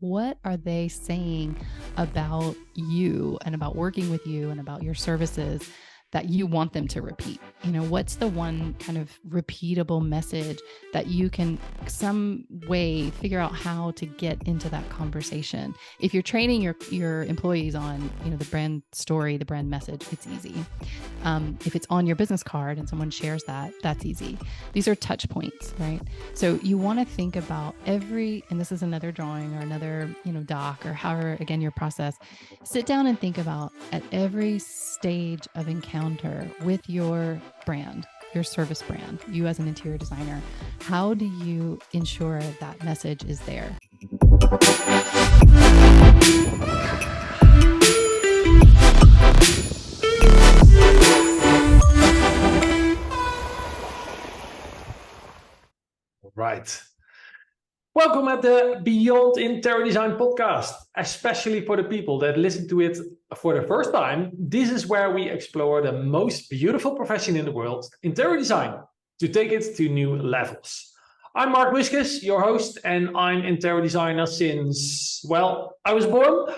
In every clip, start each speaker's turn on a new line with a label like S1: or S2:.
S1: what are they saying about you and about working with you and about your services that you want them to repeat? What's the one kind of repeatable message that you can some way figure out how to get into that conversation? If you're training your employees on, the brand story, the brand message, it's easy. If it's on your business card and someone shares that, that's easy. These are touch points, right? So you want to think about and this is another drawing or another, doc or however, again, your process, sit down and think about at every stage of encounter with your brand, your service brand, you as an interior designer, how do you ensure that message is there?
S2: Right. Welcome at the Beyond Interior Design podcast, especially for the people that listen to it for the first time. This is where we explore the most beautiful profession in the world, interior design, to take it to new levels. I'm Mark Wiskus, your host, and I'm interior designer since, I was born.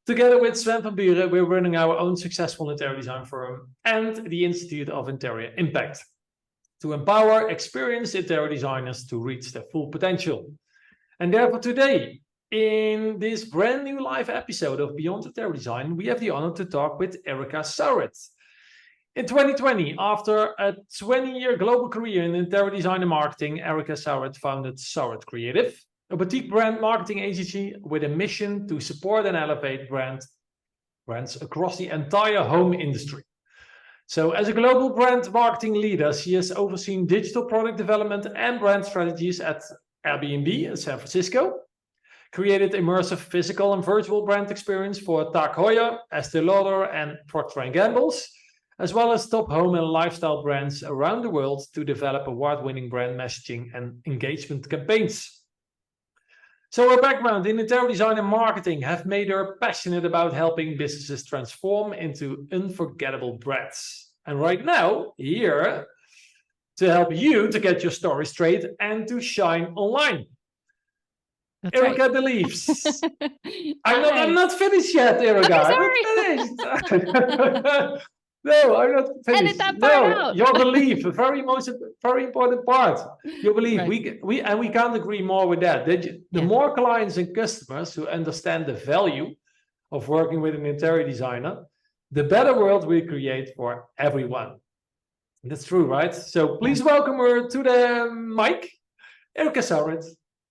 S2: Together with Sven van Buren, we're running our own successful interior design firm and the Institute of Interior Impact, to empower experienced interior designers to reach their full potential. And therefore today, in this brand new live episode of Beyond Interior Design, we have the honor to talk with Erica Saurit. In 2020, after a 20-year global career in interior design and marketing, Erica Saurit founded Saurit Creative, a boutique brand marketing agency with a mission to support and elevate brands across the entire home industry. So as a global brand marketing leader, she has overseen digital product development and brand strategies at Airbnb in San Francisco, created immersive physical and virtual brand experience for Tag Heuer, Estée Lauder, and Procter & Gamble's, as well as top home and lifestyle brands around the world to develop award-winning brand messaging and engagement campaigns. So her background in interior design and marketing have made her passionate about helping businesses transform into unforgettable brands. And right now, here to help you to get your story straight and to shine online.
S1: That's
S2: Ericka
S1: right.
S2: believes. I'm not finished yet, Ericka.
S1: Okay, sorry.
S2: I'm not finished. No, I'm not finished.
S1: Edit that part out.
S2: Your belief, a very important part. Your belief,
S1: right.
S2: we can't agree more with that. The more clients and customers who understand the value of working with an interior designer, the better world we create for everyone. That's true, right? So please welcome her to the mic, Erica Saurit.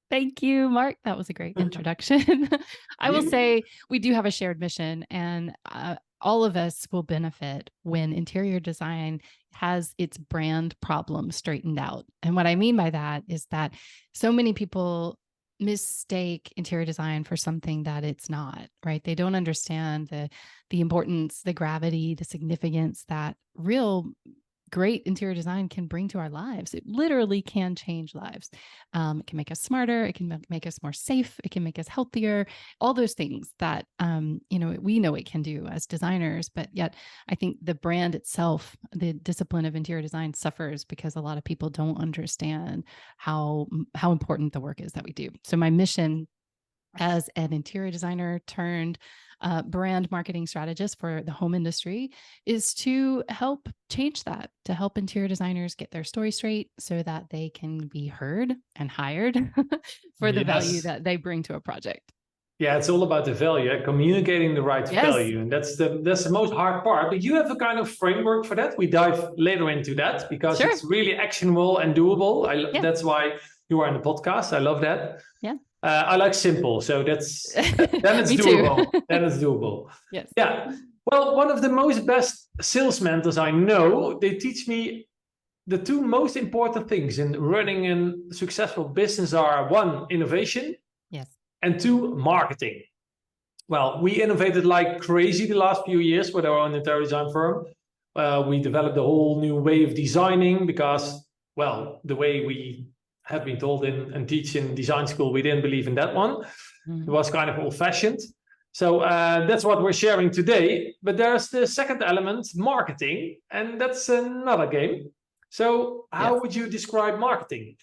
S1: Thank you, Mark. That was a great introduction. I will say we do have a shared mission, and all of us will benefit when interior design has its brand problem straightened out. And what I mean by that is that so many people mistake interior design for something that it's not, right? They don't understand the importance, the gravity, the significance that real great interior design can bring to our lives. It literally can change lives. It can make us smarter. It can make us more safe. It can make us healthier. All those things that, we know it can do as designers, but yet I think the brand itself, the discipline of interior design suffers because a lot of people don't understand how important the work is that we do. So my mission as an interior designer turned brand marketing strategist for the home industry is to help change that, to help interior designers get their story straight so that they can be heard and hired for the value that they bring to a project.
S2: Yeah, it's all about the value, communicating the right value. And that's the most hard part. But you have a kind of framework for that. We dive later into that because it's really actionable and doable. That's why you are in the podcast. I love that.
S1: Yeah.
S2: I like simple, so then it's doable. Then it's doable.
S1: Yes.
S2: Yeah. Well, one of the best sales mentors I know, they teach me the two most important things in running a successful business are one, innovation.
S1: Yes.
S2: And two, marketing. Well, we innovated like crazy the last few years with our own interior design firm. We developed a whole new way of designing because, the way we have been told and teach in design school, we didn't believe in that one. Mm-hmm. It was kind of old-fashioned. So that's what we're sharing today. But there's the second element, marketing, and that's another game. So how would you describe marketing?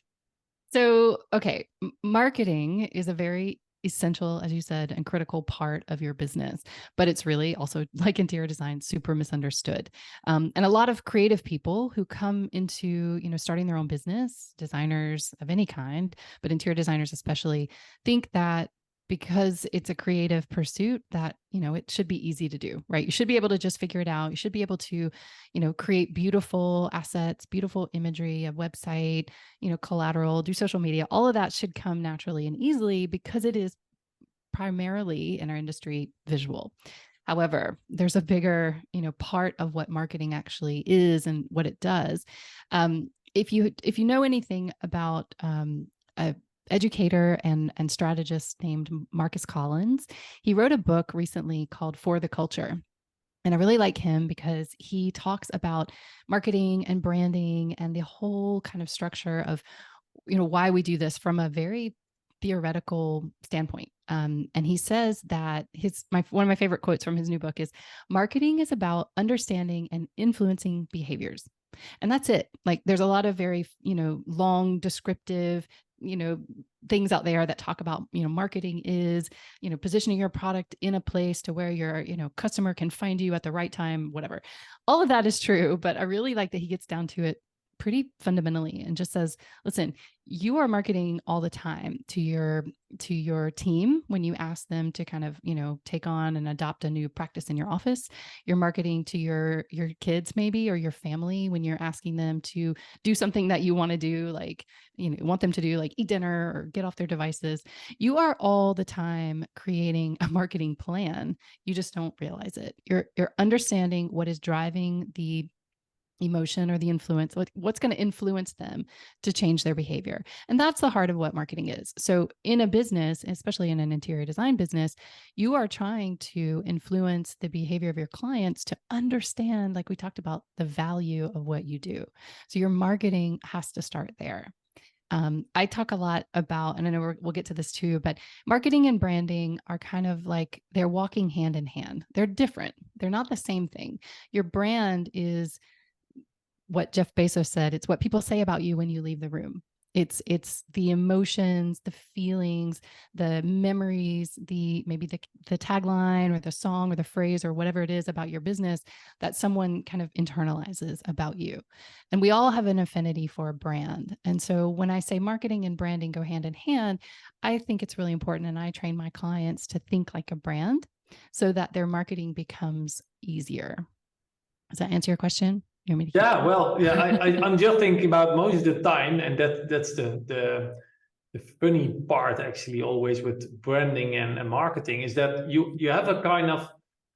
S1: So, okay, marketing is a very essential, as you said, and critical part of your business, but it's really also, like interior design, super misunderstood. And a lot of creative people who come into, starting their own business, designers of any kind, but interior designers especially, think that because it's a creative pursuit that, it should be easy to do, right? You should be able to just figure it out. You should be able to, create beautiful assets, beautiful imagery, a website, collateral, do social media. All of that should come naturally and easily because it is primarily in our industry visual. However, there's a bigger, part of what marketing actually is and what it does. If you know anything about a educator and strategist named Marcus Collins, he wrote a book recently called For the Culture. And I really like him because he talks about marketing and branding and the whole kind of structure of, why we do this from a very theoretical standpoint. And he says that one of my favorite quotes from his new book is, marketing is about understanding and influencing behaviors. And that's it. Like there's a lot of very, long descriptive, things out there that talk about, marketing is, positioning your product in a place to where your, customer can find you at the right time, whatever. All of that is true, but I really like that he gets down to it pretty fundamentally and just says, listen, you are marketing all the time to your team when you ask them to kind of, take on and adopt a new practice in your office. You're marketing to your kids maybe, or your family when you're asking them to do something that you want to do, like, want them to do, like eat dinner or get off their devices. You are all the time creating a marketing plan. You just don't realize it. You're understanding what is driving the emotion or the influence, what's going to influence them to change their behavior. And that's the heart of what marketing is. So in a business, especially in an interior design business, you are trying to influence the behavior of your clients to understand, like we talked about, the value of what you do. So your marketing has to start there. I talk a lot about, and I know we'll get to this too, but marketing and branding are kind of like, they're walking hand in hand. They're different. They're not the same thing. Your brand is what Jeff Bezos said. It's what people say about you when you leave the room. It's the emotions, the feelings, the memories, maybe the tagline or the song or the phrase or whatever it is about your business that someone kind of internalizes about you. And we all have an affinity for a brand. And so when I say marketing and branding go hand in hand, I think it's really important. And I train my clients to think like a brand so that their marketing becomes easier. Does that answer your question?
S2: Yeah, well, yeah, I'm just thinking about most of the time, and that's the funny part actually always with branding and marketing is that you have a kind of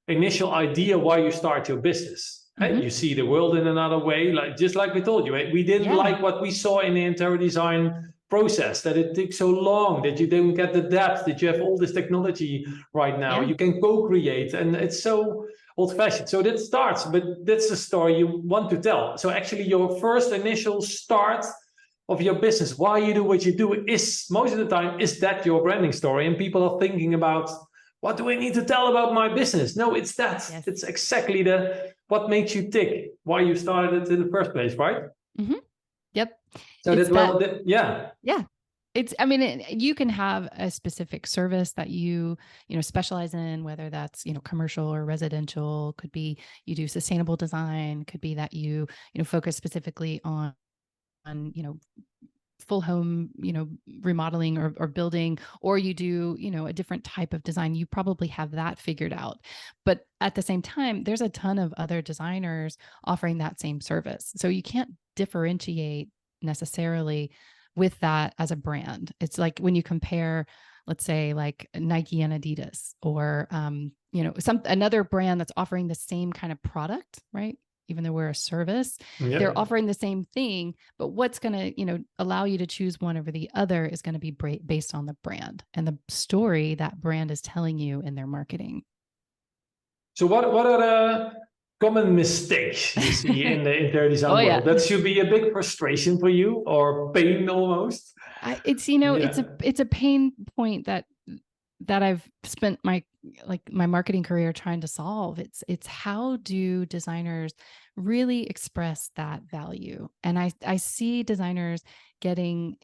S2: initial idea why you start your business. Right? You see the world in another way, like just like we told you, right? We didn't like what we saw in the interior design process, that it took so long, that you didn't get the depth, that you have all this technology right now. You can co-create, and it's so old-fashioned. So that starts, but that's the story you want to tell. So actually your first initial start of your business, why you do what you do, is most of the time, is that your branding story? And people are thinking about, what do I need to tell about my business? No, it's that. Yes. It's exactly what makes you tick, why you started it in the first place, right?
S1: Mm-hmm. Yep.
S2: So yeah.
S1: You can have a specific service that you specialize in, whether that's, commercial or residential. Could be you do sustainable design, could be that you focus specifically on full home, remodeling or building, or you do, a different type of design. You probably have that figured out. But at the same time, there's a ton of other designers offering that same service. So you can't differentiate necessarily with that as a brand. It's like when you compare, let's say, like Nike and Adidas, or another brand that's offering the same kind of product, right? Even though we're a service, they're offering the same thing, but what's going to, allow you to choose one over the other is going to be based on the brand and the story that brand is telling you in their marketing.
S2: So what are the common mistakes you see in the interior design world? That should be a big frustration for you, or pain almost.
S1: It's a pain point that I've spent my marketing career trying to solve. It's how do designers really express that value? And I see designers getting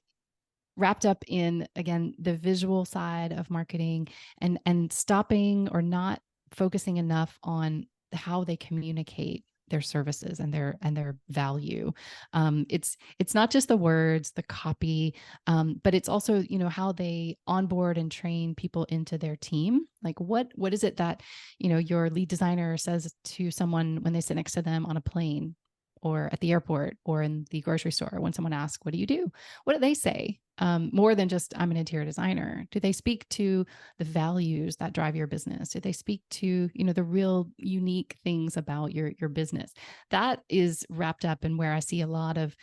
S1: wrapped up in, again, the visual side of marketing, and stopping or not focusing enough on how they communicate their services and their value. It's not just the words, the copy, but it's also, how they onboard and train people into their team. Like what is it that, your lead designer says to someone when they sit next to them on a plane or at the airport or in the grocery store? When someone asks, what do you do? What do they say? More than just, I'm an interior designer. Do they speak to the values that drive your business? Do they speak to, the real unique things about your business? That is wrapped up in where I see a lot of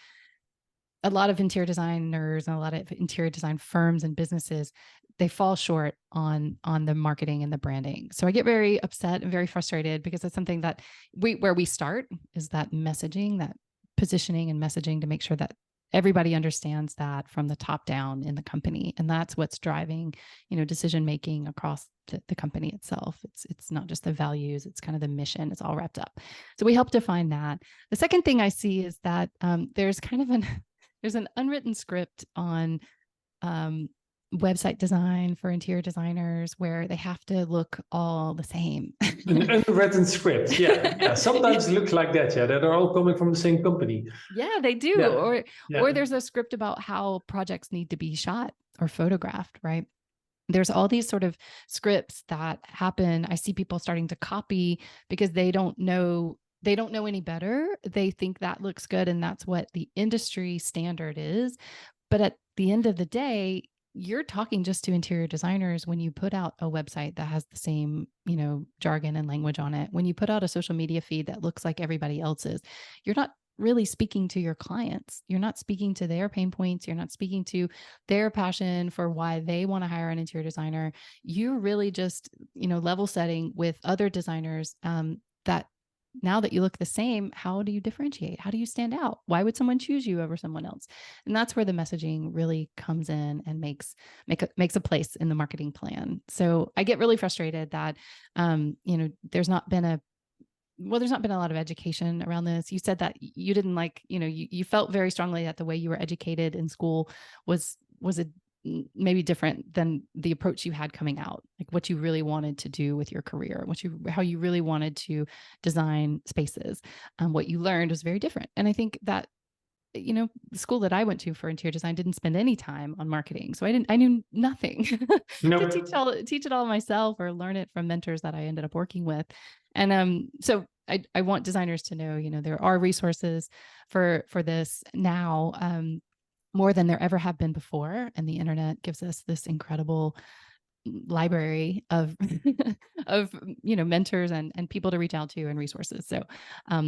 S1: interior designers and a lot of interior design firms and businesses, they fall short on the marketing and the branding. So I get very upset and very frustrated, because it's something that where we start is that messaging, that positioning and messaging, to make sure that everybody understands that from the top down in the company. And that's what's driving, decision making across the company itself. It's not just the values, it's kind of the mission. It's all wrapped up. So we help define that. The second thing I see is that there's kind of there's an unwritten script on website design for interior designers, where they have to look all the same.
S2: An unwritten script. Yeah. Sometimes it looks like that. Yeah. That are all coming from the same company.
S1: Yeah, they do. Yeah. Or there's a script about how projects need to be shot or photographed, right? There's all these sort of scripts that happen. I see people starting to copy because they don't know any better. They think that looks good and that's what the industry standard is. But at the end of the day, you're talking just to interior designers when you put out a website that has the same, jargon and language on it. When you put out a social media feed that looks like everybody else's, you're not really speaking to your clients. You're not speaking to their pain points. You're not speaking to their passion for why they want to hire an interior designer. You're really just, level setting with other designers that now that you look the same, how do you differentiate? How do you stand out? Why would someone choose you over someone else? And that's where the messaging really comes in and makes a place in the marketing plan. So I get really frustrated that, there's not been a lot of education around this. You said that you didn't like, you felt very strongly that the way you were educated in school was maybe different than the approach you had coming out, like what you really wanted to do with your career, how you really wanted to design spaces. What you learned was very different. And I think that, the school that I went to for interior design didn't spend any time on marketing. So I knew nothing to teach it all myself or learn it from mentors that I ended up working with. And so I want designers to know, there are resources for this now, more than there ever have been before. And the internet gives us this incredible library of mentors and people to reach out to and resources. So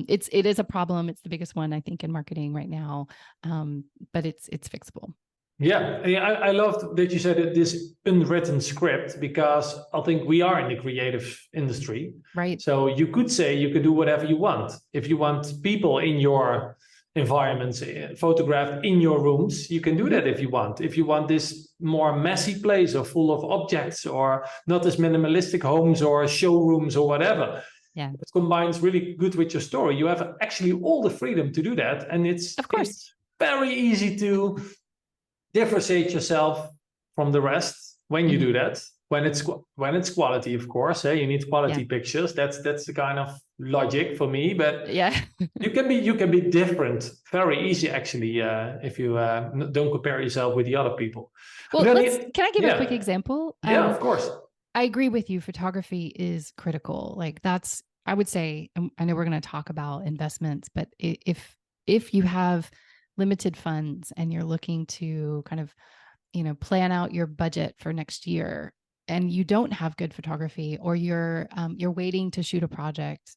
S1: it is a problem. It's the biggest one, I think, in marketing right now. But it's fixable.
S2: Yeah, I loved that you said this unwritten script, because I think we are in the creative industry.
S1: Right.
S2: So you could say you could do whatever you want. If you want people in your environments photographed in your rooms, you can do that if you want. If you want this more messy place or full of objects, or not as minimalistic homes or showrooms or whatever.
S1: Yeah.
S2: It combines really good with your story. You have actually all the freedom to do that. And it's very easy to differentiate yourself from the rest when you do that. When it's quality, of course, you need quality pictures. That's the kind of logic for me. But you can be different very easy, actually, if you don't compare yourself with the other people.
S1: Well, can I give a quick example?
S2: Yeah, of course.
S1: I agree with you. Photography is critical. Like I would say, I know we're going to talk about investments, but if you have limited funds and you're looking to kind of, plan out your budget for next year, and you don't have good photography, or you're waiting to shoot a project,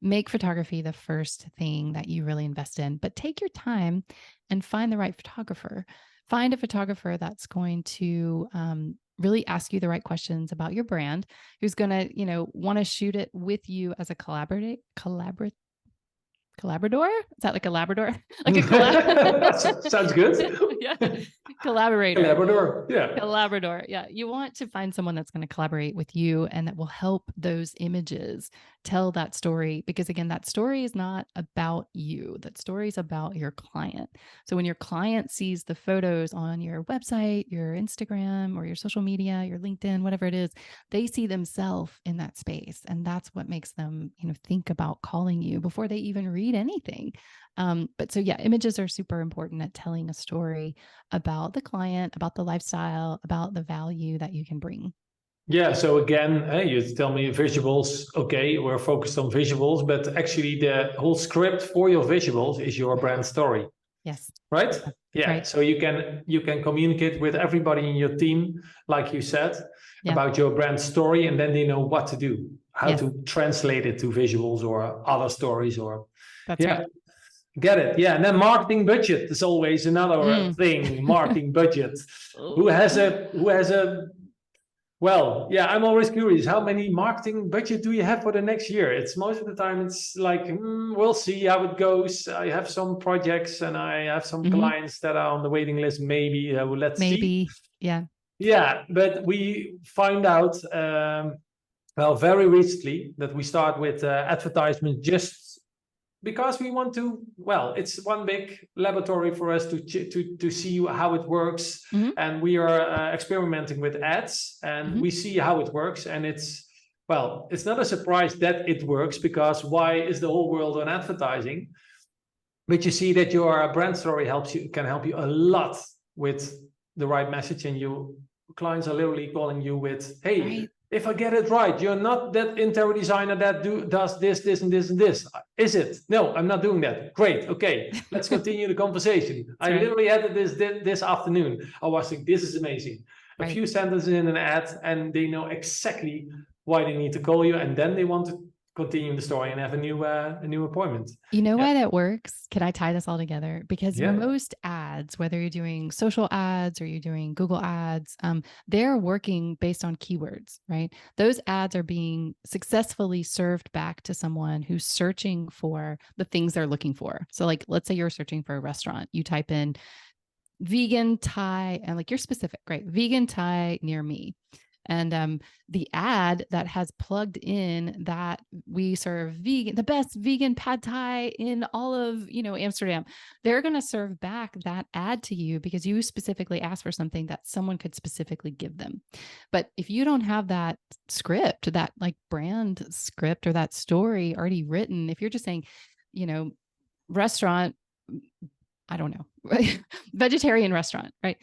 S1: make photography the first thing that you really invest in. But take your time and find the right photographer. Find a photographer that's going to really ask you the right questions about your brand, who's going to, want to shoot it with you as a collaborator. collaborator. Is that like a Labrador? Like a collab?
S2: Sounds good.
S1: Yeah. Collaborator.
S2: Labrador. Yeah.
S1: Collaborator. Yeah. You want to find someone that's going to collaborate with you and that will help those images tell that story. Because again, that story is not about you. That story is about your client. So when your client sees the photos on your website, your Instagram, or your social media, your LinkedIn, whatever it is, they see themselves in that space. And that's what makes them, think about calling you before they even read anything. But so yeah, images are super important at telling a story about the client, about the lifestyle, about the value that you can bring.
S2: Yeah. So again, you tell me visuals. Okay, we're focused on visuals, but actually the whole script for your visuals is your brand story.
S1: Yes.
S2: Right? Yeah.
S1: Right.
S2: So you can communicate with everybody in your team, like you said, about your brand story, and then they know what to do, how to translate it to visuals or other stories or
S1: That's right.
S2: Get it. Yeah. And then marketing budget is always another thing. Marketing budget. Who has a well, yeah, I'm always curious. How many marketing budget do you have for the next year? It's most of the time it's like, we'll see how it goes. I have some projects and I have some clients that are on the waiting list. Maybe let's see.
S1: Yeah.
S2: Yeah, but we find out very recently that we start with advertisement just because we want to, it's one big laboratory for us to see how it works. And we are experimenting with ads and we see how it works. And it's not a surprise that it works, because why is the whole world on advertising? But you see that your brand story can help you a lot with the right message. And your clients are literally calling you with, hey, if I get it right, you're not that interior designer that does this, this, and this, and this. Is it? No, I'm not doing that. Great. Okay, let's continue the conversation. I literally had this afternoon. I was like, this is amazing. A few sentences in an ad, and they know exactly why they need to call you, and then they want to continue the story and have a new appointment.
S1: You know why that works? Can I tie this all together? Because most ads, whether you're doing social ads or you're doing Google ads, they're working based on keywords, right? Those ads are being successfully served back to someone who's searching for the things they're looking for. So like, let's say you're searching for a restaurant. You type in vegan Thai, and like you're specific, right? Vegan Thai near me. And the ad that has plugged in that we serve the best vegan pad thai in all of, Amsterdam, they're going to serve back that ad to you because you specifically asked for something that someone could specifically give them. But if you don't have that script, that like brand script or that story already written, if you're just saying, restaurant, I don't know, vegetarian restaurant, right?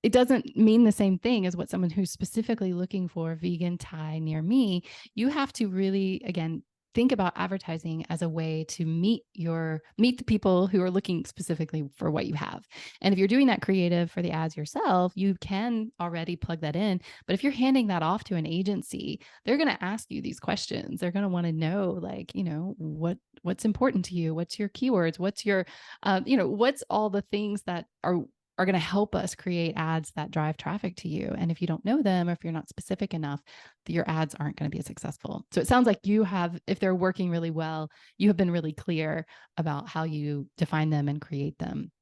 S1: It doesn't mean the same thing as what someone who's specifically looking for vegan Thai near me. You have to really, again, think about advertising as a way to meet the people who are looking specifically for what you have. And if you're doing that creative for the ads yourself, you can already plug that in. But if you're handing that off to an agency, they're going to ask you these questions. They're going to want to know, like, what's important to you? What's your keywords? What's your, what's all the things that are going to help us create ads that drive traffic to you. And if you don't know them, or if you're not specific enough, your ads aren't going to be as successful. So it sounds like you have, if they're working really well, you have been really clear about how you define them and create them.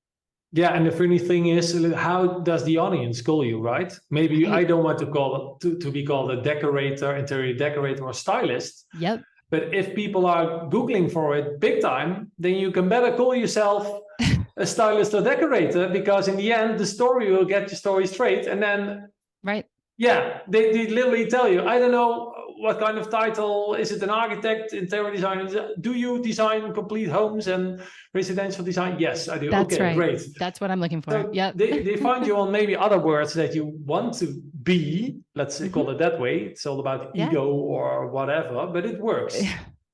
S2: Yeah, and the funny thing is, how does the audience call you, right? Maybe I don't want to be called a decorator, interior decorator, or stylist.
S1: Yep.
S2: But if people are Googling for it big time, then you can better call yourself a stylist or decorator, because in the end, the story will get your story straight. And then, they literally tell you, I don't know what kind of title, is it an architect, interior designer? Do you design complete homes and residential design? Yes, I do.
S1: That's right.
S2: Great.
S1: That's what I'm looking for.
S2: So they find you on maybe other words that you want to be, let's call it that way. It's all about ego or whatever, but it works.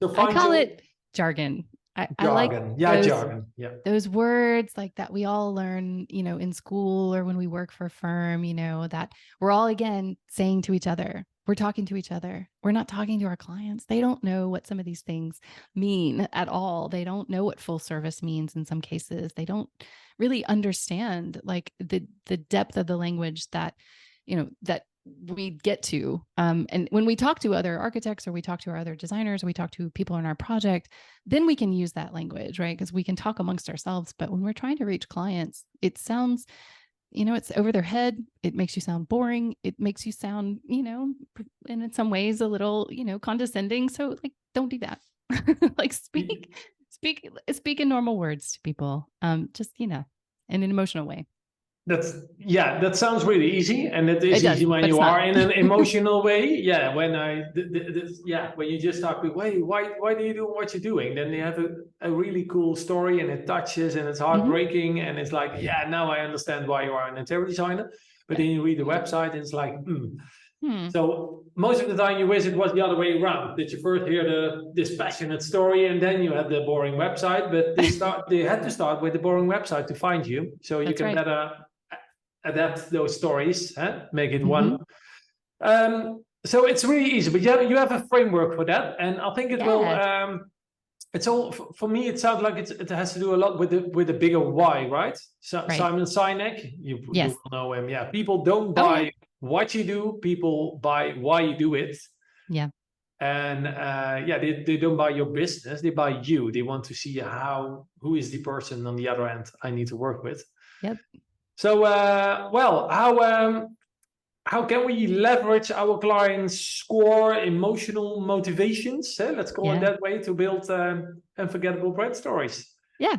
S2: So
S1: I call it jargon. I like
S2: jargon. Yeah.
S1: Those words like that we all learn, in school or when we work for a firm, that we're all, again, saying to each other, we're talking to each other. We're not talking to our clients. They don't know what some of these things mean at all. They don't know what full service means in some cases. They don't really understand like the depth of the language that we get to. And when we talk to other architects, or we talk to our other designers, or we talk to people in our project, then we can use that language, right? Because we can talk amongst ourselves. But when we're trying to reach clients, it sounds, it's over their head. It makes you sound boring. It makes you sound, and in some ways a little, condescending. So like, don't do that. Like speak in normal words to people. Just, in an emotional way.
S2: That sounds really easy, and it is
S1: It does,
S2: easy when
S1: but
S2: you
S1: it's
S2: are
S1: not.
S2: in an emotional way. Yeah, when when you just talk with, wait, why do you do what you're doing? Then they have a really cool story, and it touches, and it's heartbreaking, and it's like, yeah, now I understand why you are an interior designer. But then you read the website, and it's like, So most of the time you wish it was the other way around. Did you first hear this passionate story, and then you had the boring website? But they had to start with the boring website to find you, so you can better adapt those stories, make it one. So it's really easy, but you have a framework for that, and I think it will. It's all for me. It sounds like it has to do a lot with the bigger why, right? So
S1: Right.
S2: Simon Sinek, you will know him. Yeah, people don't buy what you do; people buy why you do it.
S1: Yeah.
S2: And they don't buy your business; they buy you. They want to see who is the person on the other end I need to work with.
S1: Yep.
S2: So, how can we leverage our clients' core emotional motivations? Let's call it that way, to build unforgettable brand stories.
S1: Yeah.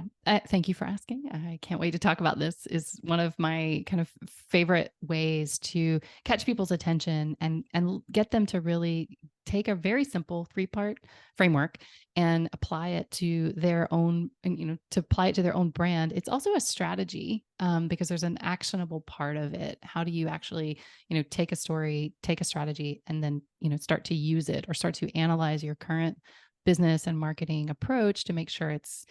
S1: Thank you for asking. I can't wait to talk about this. Is one of my kind of favorite ways to catch people's attention and get them to really take a very simple 3-part framework and apply it to their own, to apply it to their own brand. It's also a strategy, because there's an actionable part of it. How do you actually, take a story, take a strategy, and then, start to use it, or start to analyze your current business and marketing approach to make sure it's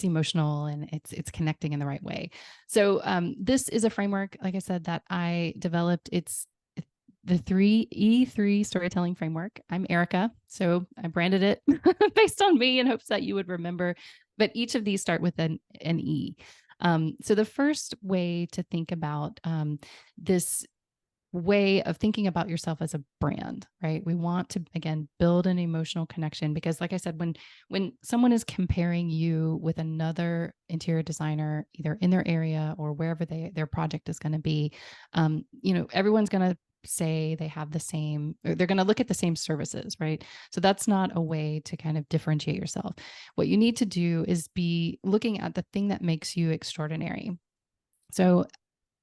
S1: emotional and it's connecting in the right way. So this is a framework, like I said, that I developed. It's the 3E3 storytelling framework. I'm Ericka, so I branded it based on me in hopes that you would remember. But each of these start with an E. So the first way to think about this way of thinking about yourself as a brand, right? We want to, again, build an emotional connection, because like I said, when someone is comparing you with another interior designer, either in their area or wherever their project is going to be, everyone's going to say they have the same, or they're going to look at the same services, right? So that's not a way to kind of differentiate yourself. What you need to do is be looking at the thing that makes you extraordinary. So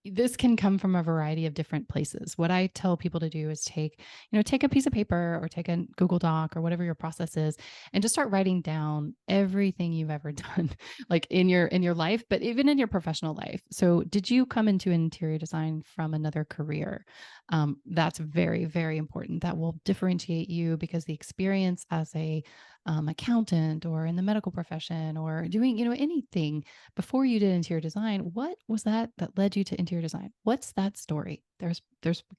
S1: this can come from a variety of different places. What I tell people to do is take a piece of paper, or take a Google Doc, or whatever your process is, and just start writing down everything you've ever done, like in your life, but even in your professional life. So did you come into interior design from another career? That's very, very important. That will differentiate you, because the experience as a accountant, or in the medical profession, or doing, anything before you did interior design, what was that led you to interior design? What's that story? There's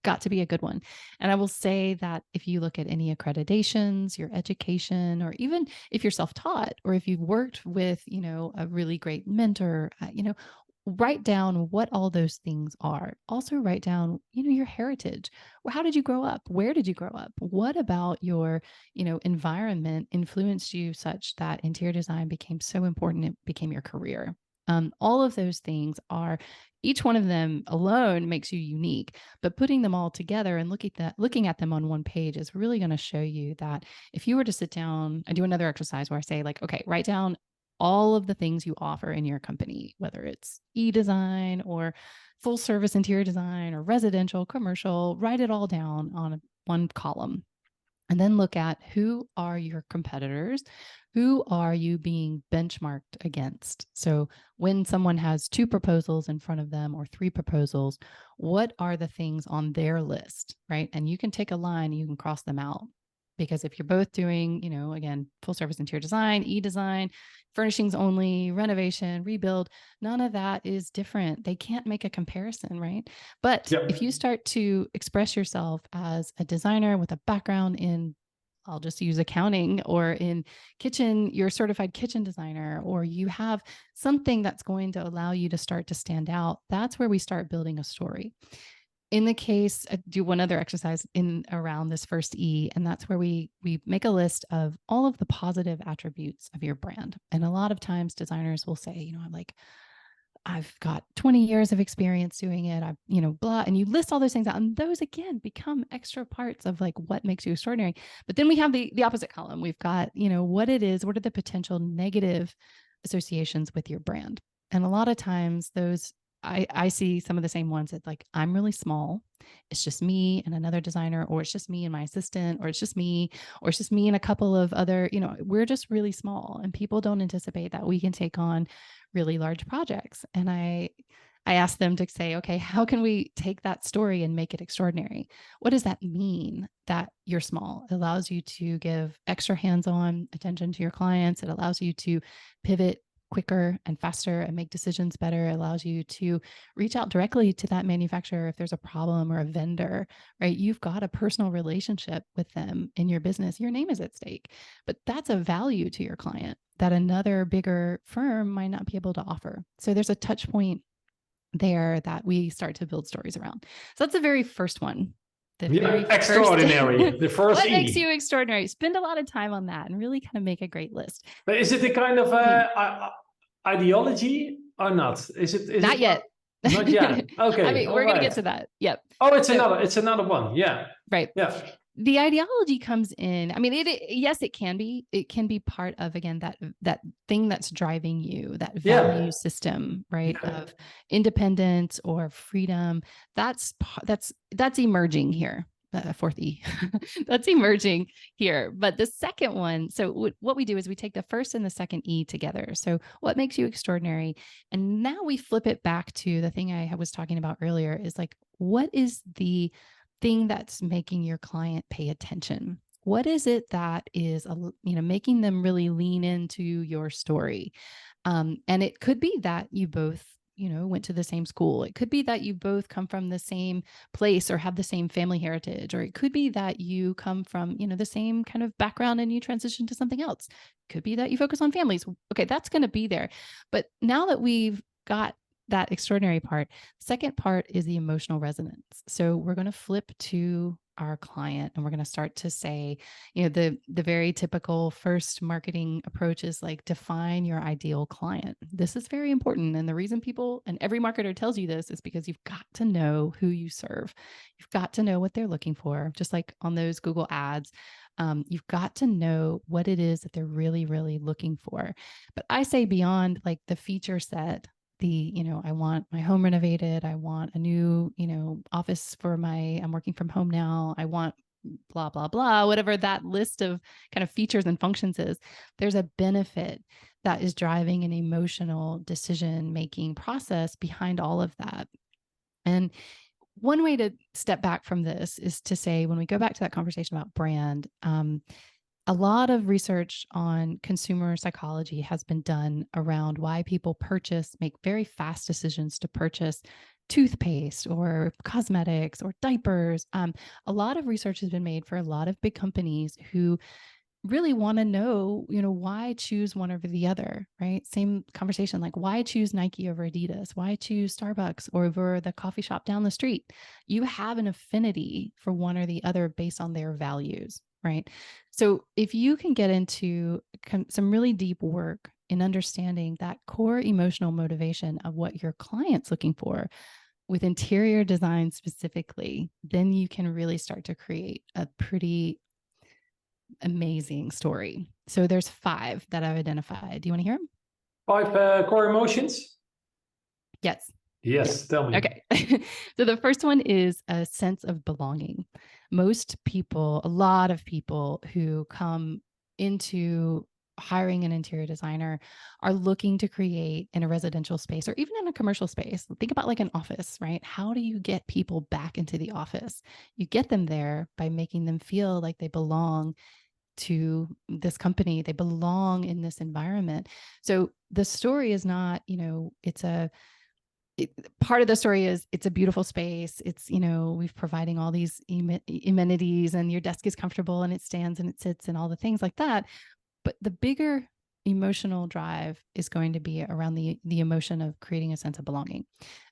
S1: got to be a good one. And I will say that if you look at any accreditations, your education, or even if you're self-taught, or if you've worked with, a really great mentor, write down what all those things are. Also write down, your heritage. Well, how did you grow up? Where did you grow up? What about your, environment influenced you such that interior design became so important it became your career? All of those things are, each one of them alone makes you unique, but putting them all together and looking at them on one page is really going to show you that if you were to sit down and do another exercise where I say, like, okay, write down all of the things you offer in your company, whether it's e-design or full service interior design or residential, commercial, write it all down on one column. And then look at, who are your competitors? Who are you being benchmarked against? So when someone has 2 proposals in front of them, or 3 proposals, what are the things on their list, right? And you can take a line, you can cross them out. Because if you're both doing, again, full service interior design, e-design, furnishings only, renovation, rebuild, none of that is different. They can't make a comparison, right? But if you start to express yourself as a designer with a background in, I'll just use accounting, or in kitchen, you're a certified kitchen designer, or you have something that's going to allow you to start to stand out, that's where we start building a story. in the case, do one other exercise in around this first E, and that's where we make a list of all of the positive attributes of your brand. And a lot of times designers will say, I've got 20 years of experience doing it. I've, blah, and you list all those things out, and those again become extra parts of like what makes you extraordinary. But then we have the opposite column. We've got, what it is, what are the potential negative associations with your brand? And a lot of times those, I see some of the same ones that like, I'm really small. It's just me and another designer, or it's just me and my assistant, or it's just me, or it's just me and a couple of other, we're just really small, and people don't anticipate that we can take on really large projects. And I asked them to say, okay, how can we take that story and make it extraordinary? What does that mean that you're small? It allows you to give extra hands-on attention to your clients. It allows you to pivot quicker and faster and make decisions better. It allows you to reach out directly to that manufacturer if there's a problem, or a vendor, right? You've got a personal relationship with them in your business. Your name is at stake, but that's a value to your client that another bigger firm might not be able to offer. So there's a touch point there that we start to build stories around. So that's the very first one.
S2: Extraordinary. The first
S1: what
S2: E.
S1: makes you extraordinary? Spend a lot of time on that and really kind of make a great list.
S2: But is it a kind of ideology or not? Is
S1: not yet?
S2: Not yet. Okay.
S1: I mean, we're going to get to that. Yep.
S2: Oh, it's another one. Yeah.
S1: Right.
S2: Yeah.
S1: The ideology comes in. I mean, yes, it can be part of, again, that thing that's driving you, that value system, right? Yeah. Of independence or freedom. That's emerging here. Fourth E, that's emerging here. But the second one, so what we do is we take the first and the second E together. So what makes you extraordinary? And now we flip it back to the thing I was talking about earlier, is like, what is the thing that's making your client pay attention? What is it that is, making them really lean into your story? And it could be that you both went to the same school. It could be that you both come from the same place or have the same family heritage, or it could be that you come from, the same kind of background and you transition to something else. It could be that you focus on families. Okay, that's going to be there. But now that we've got that extraordinary part, the second part is the emotional resonance. So we're going to flip to our client, and we're going to start to say, the very typical first marketing approach is like, define your ideal client. This is very important. And the reason people, and every marketer tells you this, is because you've got to know who you serve. You've got to know what they're looking for. Just like on those Google ads, you've got to know what it is that they're really, really looking for. But I say beyond like the feature set, I want my home renovated. I want a new, office I'm working from home now. I want blah, blah, blah, whatever that list of kind of features and functions is. There's a benefit that is driving an emotional decision-making process behind all of that. And one way to step back from this is to say, when we go back to that conversation about brand, a lot of research on consumer psychology has been done around why people make very fast decisions to purchase toothpaste or cosmetics or diapers. A lot of research has been made for a lot of big companies who really want to know, why choose one over the other, right? Same conversation, like why choose Nike over Adidas? Why choose Starbucks over the coffee shop down the street? You have an affinity for one or the other based on their values, right? So if you can get into some really deep work in understanding that core emotional motivation of what your client's looking for with interior design specifically, then you can really start to create a pretty amazing story. So there's 5 that I've identified. Do you want to hear them?
S2: 5 core emotions?
S1: Yes.
S2: Yes, tell me.
S1: Okay. So the first one is a sense of belonging. Most people, a lot of people who come into hiring an interior designer are looking to create in a residential space or even in a commercial space. Think about like an office, right? How do you get people back into the office? You get them there by making them feel like they belong to this company. They belong in this environment. So the story is not, part of the story is it's a beautiful space. It's, we've providing all these amenities, and your desk is comfortable and it stands and it sits and all the things like that. But the bigger emotional drive is going to be around the emotion of creating a sense of belonging.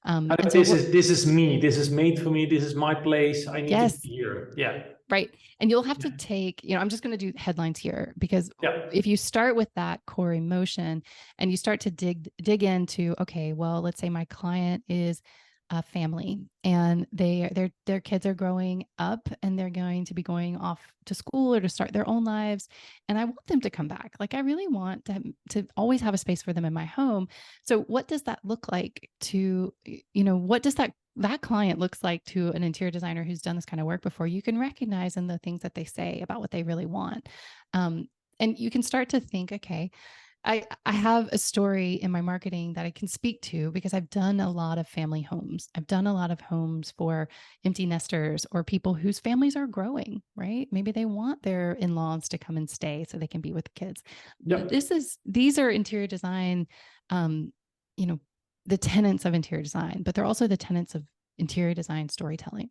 S2: And
S1: so
S2: this is me. This is made for me. This is my place. I need to
S1: yes,
S2: be here. Yeah.
S1: right. And you'll have to take, I'm just going to do headlines here, because if you start with that core emotion and you start to dig into, okay, well, let's say my client is a family and their kids are growing up and they're going to be going off to school or to start their own lives. And I want them to come back. Like, I really want to always have a space for them in my home. So what does that look like to, what does that client looks like to an interior designer who's done this kind of work before? You can recognize in the things that they say about what they really want. And you can start to think, okay, I have a story in my marketing that I can speak to because I've done a lot of family homes. I've done a lot of homes for empty nesters or people whose families are growing, right? Maybe they want their in-laws to come and stay so they can be with the kids.
S2: Yep.
S1: These are interior design, the tenets of interior design, but they're also the tenets of interior design storytelling.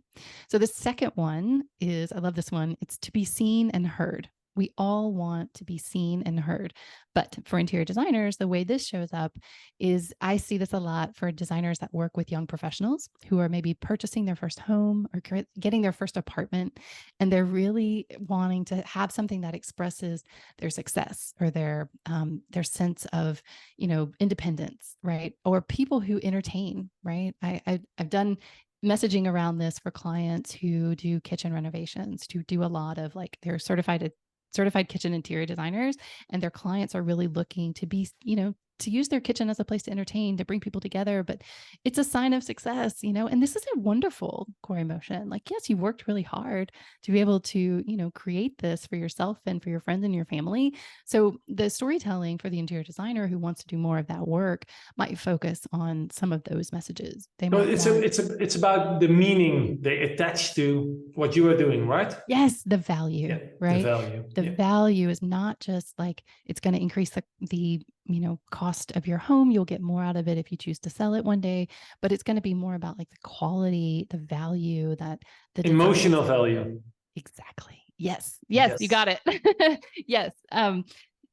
S1: So the second one is, I love this one. It's to be seen and heard. We all want to be seen and heard. But for interior designers, the way this shows up is, I see this a lot for designers that work with young professionals who are maybe purchasing their first home or getting their first apartment. And they're really wanting to have something that expresses their success or their sense of, independence, right? Or people who entertain, right? I've done messaging around this for clients who do kitchen renovations, to do a lot of like, they're certified kitchen interior designers, and their clients are really looking to be, to use their kitchen as a place to entertain, to bring people together. But it's a sign of success, and this is a wonderful core emotion. Like, yes, you worked really hard to be able to, create this for yourself and for your friends and your family. So the storytelling for the interior designer who wants to do more of that work might focus on some of those messages. They might
S2: it's about the meaning they attach to what you are doing, right?
S1: Yes, the value, right? The value is not just like it's going to increase the cost of your home. You'll get more out of it if you choose to sell it one day, but it's going to be more about like the quality, the value, that the
S2: emotional value.
S1: Exactly. Yes, you got it. Yes.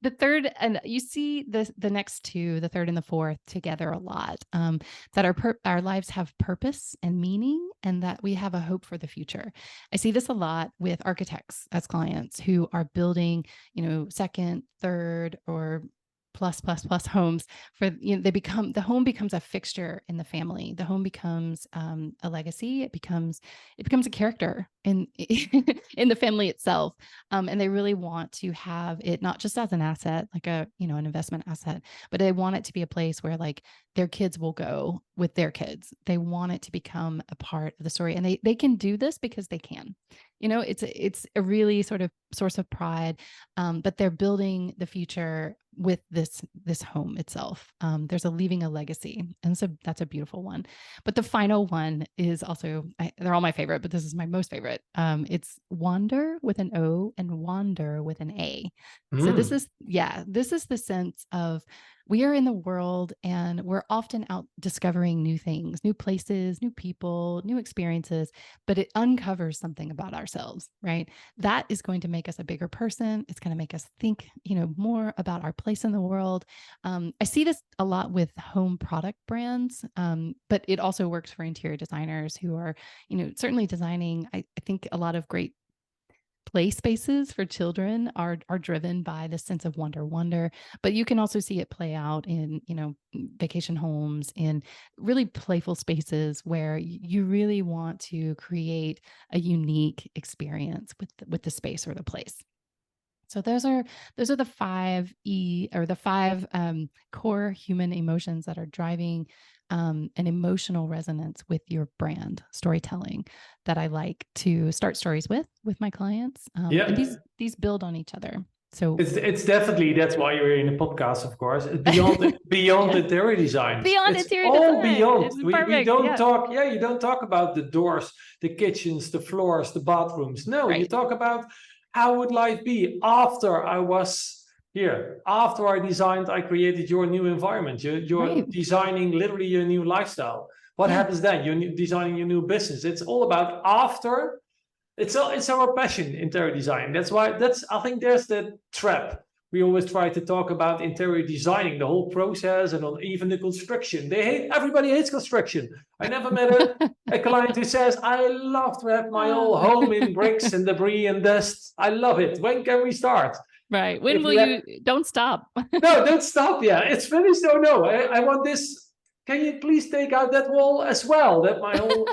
S1: The third, and you see the next two, the third and the fourth, together a lot, that our lives have purpose and meaning, and that we have a hope for the future. I see this a lot with architects as clients who are building, second, third, or plus homes for, the home becomes a fixture in the family. The home becomes a legacy. It becomes a character in in the family itself. And they really want to have it not just as an asset, like an investment asset, but they want it to be a place where like their kids will go with their kids. They want it to become a part of the story, and they can do this because they can. It's a really sort of source of pride, but they're building the future with this home itself. There's leaving a legacy, and so that's a beautiful one. But the final one is also, they're all my favorite, but this is my most favorite. It's wander with an O and wander with an A. So this is the sense of, we are in the world and we're often out discovering new things, new places, new people, new experiences, but it uncovers something about ourselves, right? That is going to make us a bigger person. It's going to make us think, more about our place in the world. I see this a lot with home product brands, but it also works for interior designers who are, certainly designing. I think a lot of great play spaces for children are driven by this sense of wonder, but you can also see it play out in, vacation homes, in really playful spaces where you really want to create a unique experience with the space or the place. So those are the five core human emotions that are driving an emotional resonance with your brand storytelling that I like to start stories with my clients. And these build on each other. So
S2: it's definitely, that's why you're in a podcast, of course. Beyond interior design.
S1: Beyond
S2: it's
S1: interior
S2: all
S1: design.
S2: beyond. We don't talk. You don't talk about the doors, the kitchens, the floors, the bathrooms. No, you talk about how would life be after I was here, after I designed, I created your new environment. You're designing literally your new lifestyle. What happens then? You're designing your new business. It's all about after. It's our passion, interior design. That's why I think there's the trap we always try to talk about interior designing, the whole process, and even the construction. Everybody hates construction. I never met a client who says, I love to have my whole home in bricks and debris and dust. I love it. When can we start?
S1: Right. When will you don't stop?
S2: No, don't stop. Yeah, it's finished. Oh no, I want this. Can you please take out that wall as well? That my whole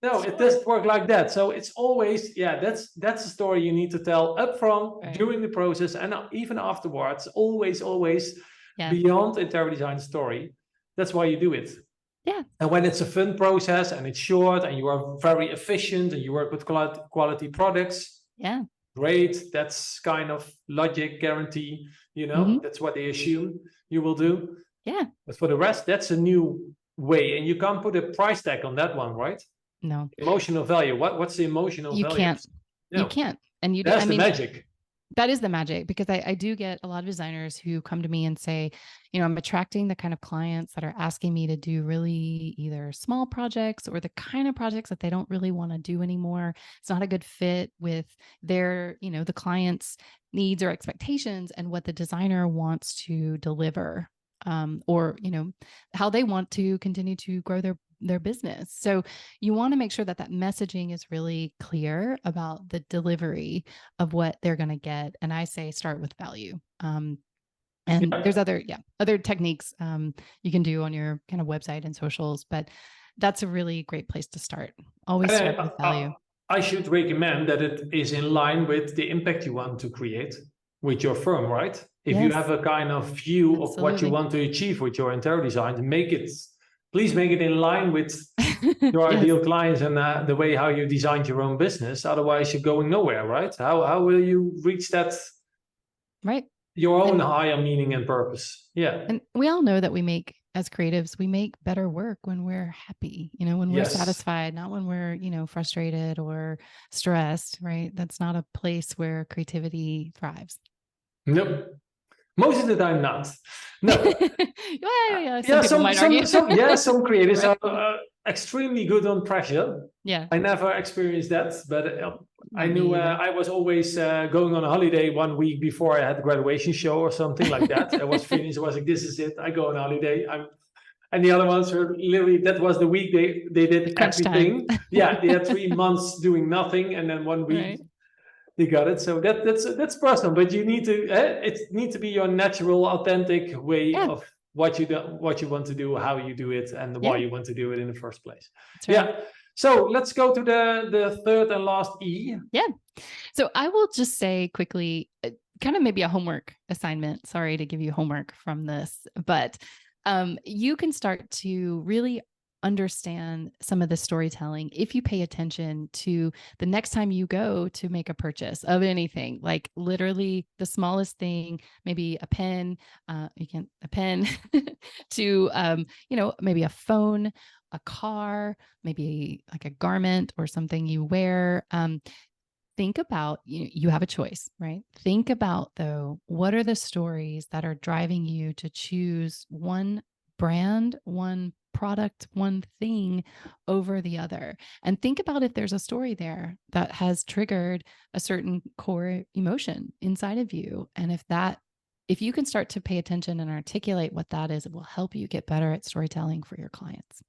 S2: no, it doesn't work like that. So it's always, that's a story you need to tell up front, right, during the process, and even afterwards. Always beyond interior design story. That's why you do it.
S1: Yeah.
S2: And when it's a fun process and it's short and you are very efficient and you work with quality products,
S1: yeah,
S2: great. That's kind of logic guarantee, that's what they assume you will do.
S1: Yeah.
S2: But for the rest, that's a new way. And you can't put a price tag on that one, right?
S1: No.
S2: Emotional value. What's the emotional value?
S1: Can't. No. You can't. And
S2: that's the magic.
S1: That is the magic, because I do get a lot of designers who come to me and say, I'm attracting the kind of clients that are asking me to do really either small projects or the kind of projects that they don't really want to do anymore. It's not a good fit with their, the client's needs or expectations and what the designer wants to deliver, or, how they want to continue to grow their business. So you want to make sure that messaging is really clear about the delivery of what they're going to get. And I say start with value. And there's other techniques you can do on your kind of website and socials, but that's a really great place to start. Always start with value.
S2: I should recommend that it is in line with the impact you want to create with your firm, right? If you have a kind of view of what you want to achieve with your interior design, please make it in line with your ideal clients and the way how you designed your own business. Otherwise, you're going nowhere, right? How will you reach that?
S1: Right.
S2: Your own higher meaning and purpose. Yeah.
S1: And we all know that as creatives, we make better work when we're happy, when we're satisfied, not when we're, frustrated or stressed, right? That's not a place where creativity thrives.
S2: Nope. Most of the time, not. No. Some creators are extremely good on pressure.
S1: Yeah.
S2: I never experienced that, but I knew I was always going on a holiday 1 week before I had the graduation show or something like that. I was finished. I was like, this is it. I go on holiday. And the other ones were literally, that was the week they did everything. Yeah, they had 3 months doing nothing, and then 1 week. Right. You got it. So that's personal, but you need to it needs to be your natural, authentic way of what you want to do, how you do it, and why you want to do it in the first place. Right. Yeah. So let's go to the third and last E.
S1: Yeah. So I will just say quickly, kind of maybe a homework assignment. Sorry to give you homework from this, but you can start to really understand some of the storytelling if you pay attention to the next time you go to make a purchase of anything, like literally the smallest thing, maybe a pen, to maybe a phone, a car, maybe like a garment or something you wear. Think about, you have a choice, right? Think about, though, what are the stories that are driving you to choose one brand, one product, one thing over the other, and think about if there's a story there that has triggered a certain core emotion inside of you. And if you can start to pay attention and articulate what that is, it will help you get better at storytelling for your clients.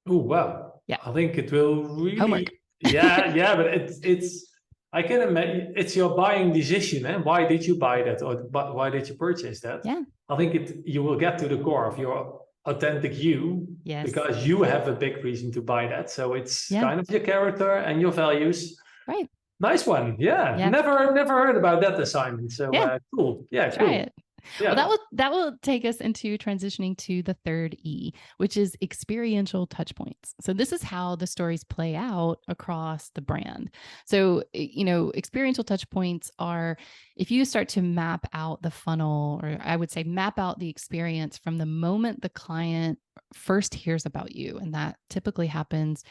S2: Oh, wow.
S1: Yeah.
S2: I think it will really,
S1: homework.
S2: Yeah, but it's, I can imagine it's your buying decision. And why did you buy that? Or why did you purchase that?
S1: Yeah.
S2: I think you will get to the core of your authentic you, because you have a big reason to buy that. So it's kind of your character and your values.
S1: Right.
S2: Nice one. Yeah. Never heard about that assignment. So cool. Yeah.
S1: Try it. Yeah. Well, that will take us into transitioning to the third E, which is experiential touch points. So this is how the stories play out across the brand. So, experiential touch points are, if you start to map out the funnel, or I would say map out the experience from the moment the client first hears about you, and that typically happens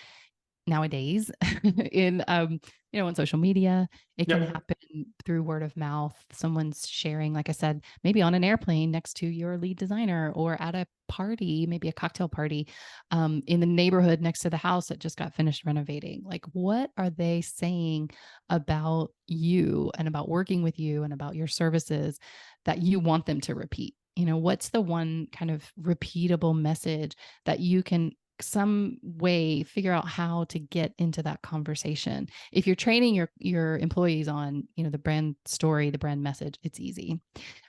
S1: nowadays in on social media. It can
S2: Yeah.
S1: happen through word of mouth. Someone's sharing, like I said, maybe on an airplane next to your lead designer, or at a party, maybe a cocktail party, in the neighborhood next to the house that just got finished renovating. Like, what are they saying about you and about working with you and about your services that you want them to repeat? What's the one kind of repeatable message that you can some way figure out how to get into that conversation? If you're training your employees on, the brand story, the brand message, it's easy.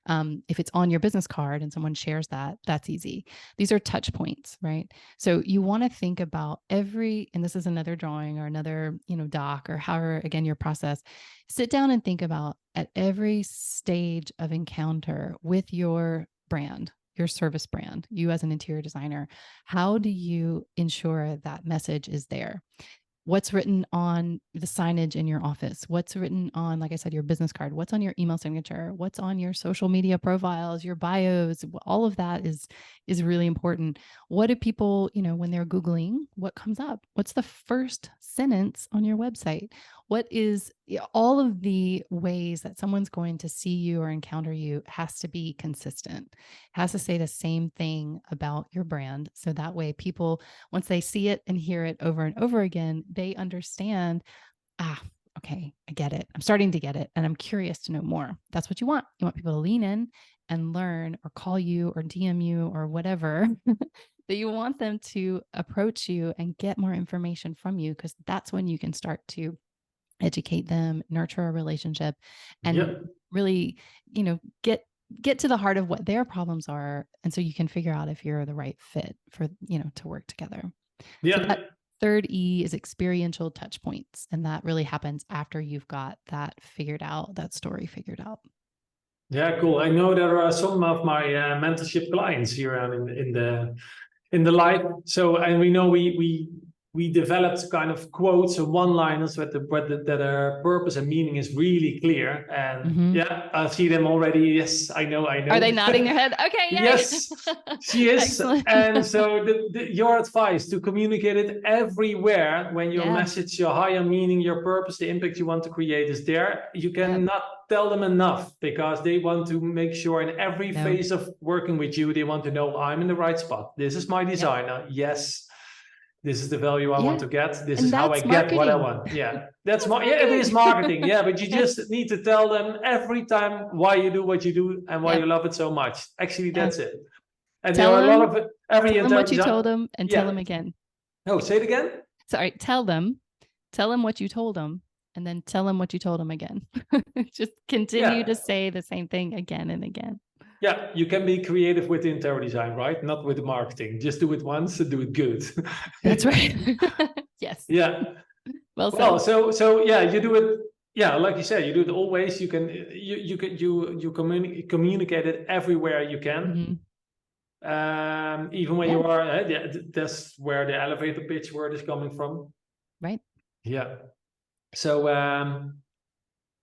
S1: If it's on your business card and someone shares that, that's easy. These are touch points, right? So you want to think about and this is another drawing or another, doc, or however, again, your process, sit down and think about at every stage of encounter with your brand, your service brand, you as an interior designer, how do you ensure that message is there? What's written on the signage in your office? What's written on, like I said, your business card? What's on your email signature? What's on your social media profiles, your bios? All of that is really important. What do people, when they're Googling, what comes up? What's the first sentence on your website? What is all of the ways that someone's going to see you or encounter you has to be consistent. It has to say the same thing about your brand. So that way people, once they see it and hear it over and over again, they understand, okay, I get it. I'm starting to get it. And I'm curious to know more. That's what you want. You want people to lean in and learn, or call you or DM you or whatever, that you want them to approach you and get more information from you, because that's when you can start to educate them, nurture a relationship, and really, get to the heart of what their problems are. And so you can figure out if you're the right fit for, to work together.
S2: Yeah.
S1: So that third E is experiential touch points. And that really happens after you've got that figured out, that story figured out.
S2: Yeah, cool. I know there are some of my mentorship clients here in the live. So, and we know we developed kind of quotes and one-liners that their purpose and meaning is really clear. And yeah, I see them already. Yes, I know.
S1: Are they nodding their head? Okay, yay.
S2: Yes, she is.
S1: Excellent.
S2: And so your advice to communicate it everywhere when your message, your higher meaning, your purpose, the impact you want to create is there. You cannot tell them enough, because they want to make sure in every phase of working with you, they want to know, I'm in the right spot. This is my designer. Yes. This is the value I want to get. This is how I get what I want. Yeah, that's it is marketing. Yeah, but you just need to tell them every time why you do what you do and why you love it so much. Actually, that's it. And
S1: tell
S2: there are
S1: them,
S2: a lot of
S1: tell them what you told them, and tell them again.
S2: Oh, say it again.
S1: Sorry, tell them what you told them, and then tell them what you told them again. Just continue to say the same thing again and again.
S2: Yeah, you can be creative with interior design, right? Not with marketing. Just do it once and do it good.
S1: That's right. Yes.
S2: Yeah. Well, so yeah, you do it. Yeah, like you said, you do it always. You can you communicate it everywhere you can. Mm-hmm. Even when you are, that's where the elevator pitch word is coming from.
S1: Right.
S2: Yeah. So,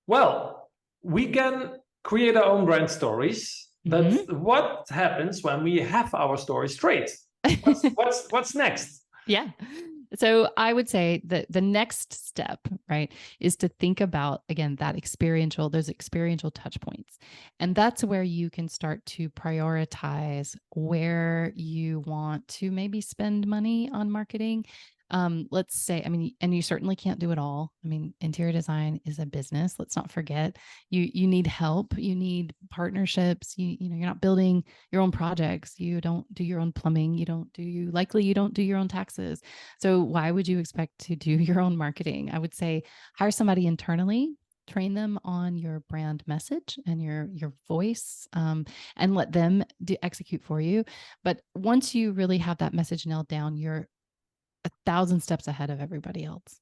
S2: well, we can create our own brand stories. But what happens when we have our story straight? What's next?
S1: Yeah. So I would say that the next step, right, is to think about, again, those experiential touch points. And that's where you can start to prioritize where you want to maybe spend money on marketing. Let's say, and you certainly can't do it all. Interior design is a business. Let's not forget, you need help. You need partnerships. You're not building your own projects. You don't do your own plumbing. You don't do your own taxes. So why would you expect to do your own marketing? I would say hire somebody internally, train them on your brand message and your voice, and let them execute for you. But once you really have that message nailed down, you're 1,000 steps ahead of everybody else.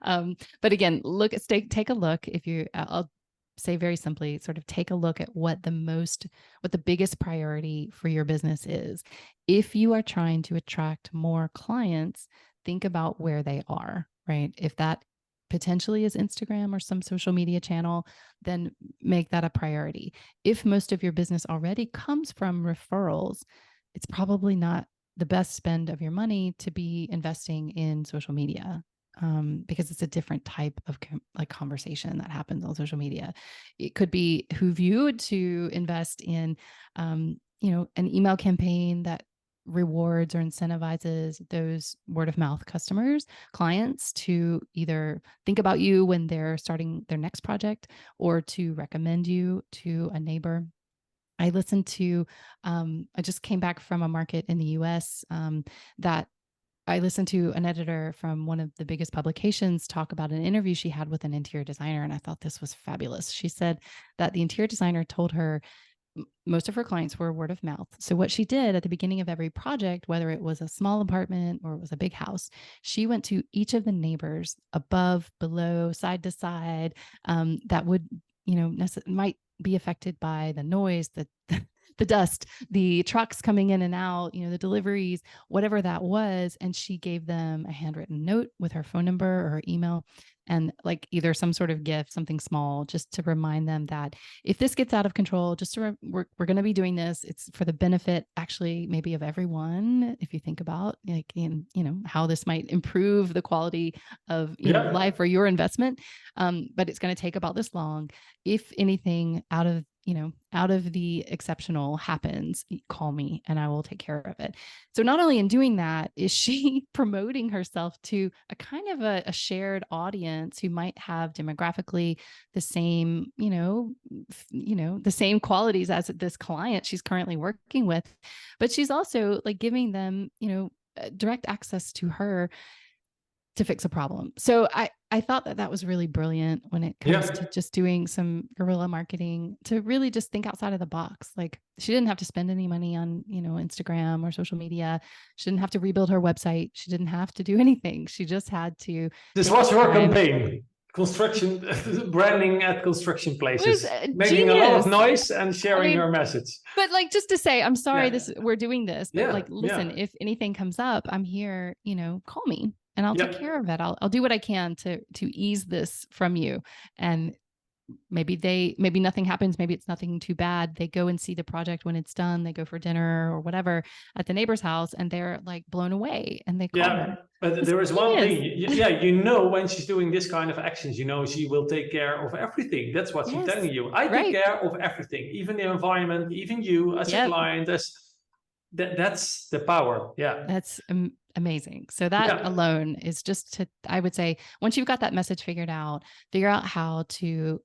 S1: But again, take a look. I'll say very simply, sort of take a look at what the biggest priority for your business is. If you are trying to attract more clients, think about where they are, right? If that potentially is Instagram or some social media channel, then make that a priority. If most of your business already comes from referrals, it's probably not the best spend of your money to be investing in social media, because it's a different type of conversation that happens on social media. It could be behoove you to invest in, an email campaign that rewards or incentivizes those word of mouth clients to either think about you when they're starting their next project or to recommend you to a neighbor. I listened to, I just came back from a market in the US that I listened to an editor from one of the biggest publications talk about an interview she had with an interior designer. And I thought this was fabulous. She said that the interior designer told her most of her clients were word of mouth. So what she did at the beginning of every project, whether it was a small apartment or it was a big house, she went to each of the neighbors above, below, side to side, that would, might be affected by the noise, the dust, the trucks coming in and out, the deliveries, whatever that was. And she gave them a handwritten note with her phone number or her email, and like either some sort of gift, something small, just to remind them that if this gets out of control, we're going to be doing this. It's for the benefit, actually, maybe of everyone. If you think about how this might improve the quality of life or your investment, but it's going to take about this long. If anything out of the exceptional happens, call me and I will take care of it. So not only in doing that is she promoting herself to a kind of a shared audience who might have demographically the same, the same qualities as this client she's currently working with, but she's also like giving them, direct access to her to fix a problem. So I thought that was really brilliant when it comes to just doing some guerrilla marketing, to really just think outside of the box. Like, she didn't have to spend any money on, Instagram or social media. She didn't have to rebuild her website. She didn't have to do anything. She just had to.
S2: This was her campaign. Construction branding at construction places, making a lot of noise and sharing her message.
S1: But like, just to say, I'm sorry, we're doing this, but like, listen, if anything comes up, I'm here, call me and I'll take care of it. I'll do what I can to ease this from you. And maybe nothing happens. Maybe it's nothing too bad. They go and see the project when it's done. They go for dinner or whatever at the neighbor's house, and they're like blown away, and they call her.
S2: But there is one thing, when she's doing this kind of actions, she will take care of everything. That's what she's telling you. I take care of everything, even the environment, even you as a client. That's the power.
S1: That's amazing. So that alone is just I would say, once you've got that message figured out, figure out how to,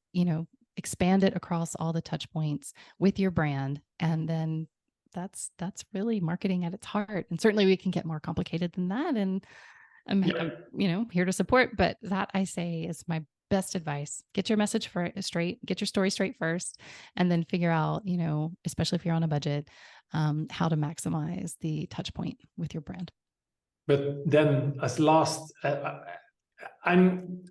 S1: expand it across all the touch points with your brand. And then that's really marketing at its heart. And certainly we can get more complicated than that. And I'm here to support, but that, I say, is my best advice. Get your message straight, get your story straight first, and then figure out, especially if you're on a budget, how to maximize the touch point with your brand.
S2: But then as last,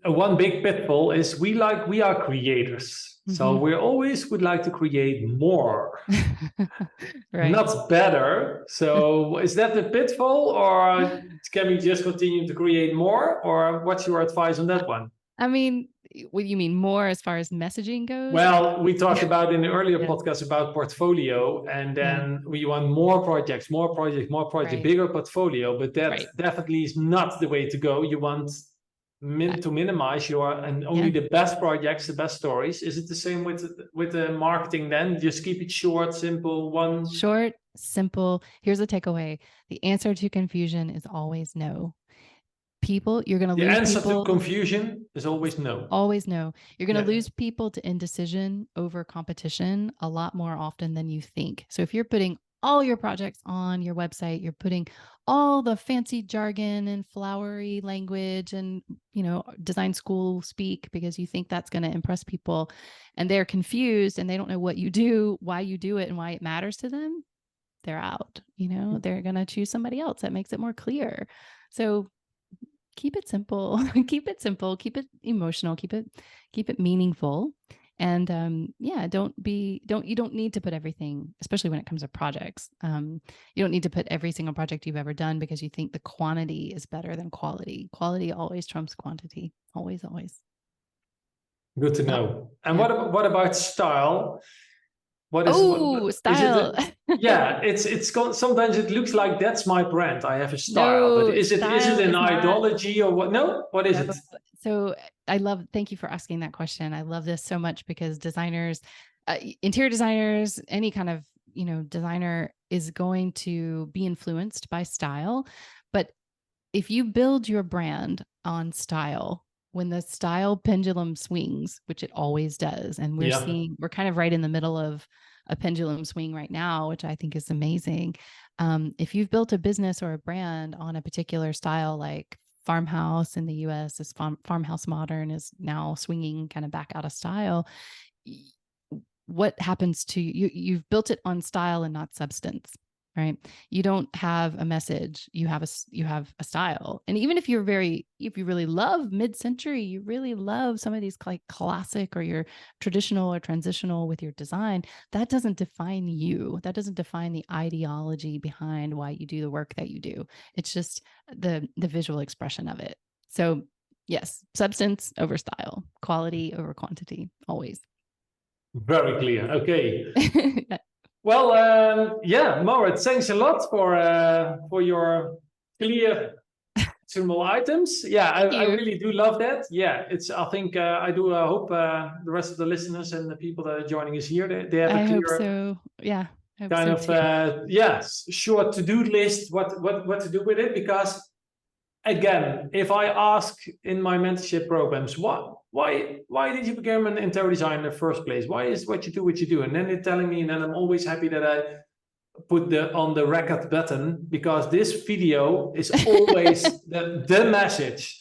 S2: one big pitfall is we are creators. Mm-hmm. So we always would like to create more, not better. So is that the pitfall, or can we just continue to create more, or what's your advice on that one?
S1: I mean, what do you mean, more as far as messaging goes?
S2: Well, we talked about in the earlier podcast about portfolio, and then we want more projects, bigger portfolfolio, but that definitely is not the way to go. You want to minimize only the best projects, the best stories. Is it the same with the marketing then? Just keep it short, simple, one.
S1: Short, simple. Here's the takeaway. The answer to confusion is always no. You're going to lose people. The answer to
S2: confusion is always no.
S1: Always no. You're going to lose people to indecision over competition a lot more often than you think. So if you're putting all your projects on your website, you're putting all the fancy jargon and flowery language and, design school speak because you think that's going to impress people, and they're confused and they don't know what you do, why you do it, and why it matters to them, they're out. They're going to choose somebody else that makes it more clear. So keep it simple, keep it emotional, keep it meaningful. And you don't need to put everything, especially when it comes to projects. You don't need to put every single project you've ever done because you think the quantity is better than quality. Quality always trumps quantity. Always, always.
S2: Good to know. And what about style? What is
S1: Style.
S2: Yeah, sometimes it looks like that's my brand. I have a style, but
S1: No,
S2: is it
S1: style
S2: an
S1: is not.
S2: ideology or what? No, what is it?
S1: So thank you for asking that question. I love this so much because designers, interior designers, any kind of, designer is going to be influenced by style. But if you build your brand on style, when the style pendulum swings, which it always does, and we're kind of right in the middle of a pendulum swing right now, which I think is amazing. If you've built a business or a brand on a particular style, like farmhouse in the US, this farmhouse modern is now swinging kind of back out of style. What happens to you? You've built it on style and not substance, right? You don't have a message. You have a style. And even if you really love mid-century, you really love some of these like classic or your traditional or transitional with your design, that doesn't define you. That doesn't define the ideology behind why you do the work that you do. It's just the visual expression of it. So yes, substance over style, quality over quantity, always.
S2: Very clear. Okay. Well, yeah, Marit, thanks a lot for your clear actionable items. Yeah, I really do love that. Yeah, I think I do hope the rest of the listeners and the people that are joining us here, they have a clear.
S1: I hope so. Yeah.
S2: Kind of short to-do list, what to do with it, because again, if I ask in my mentorship programs, why did you become an interior designer in the first place? Why is what you do? And then they're telling me, and then I'm always happy that I put on the record button, because this video is always the message.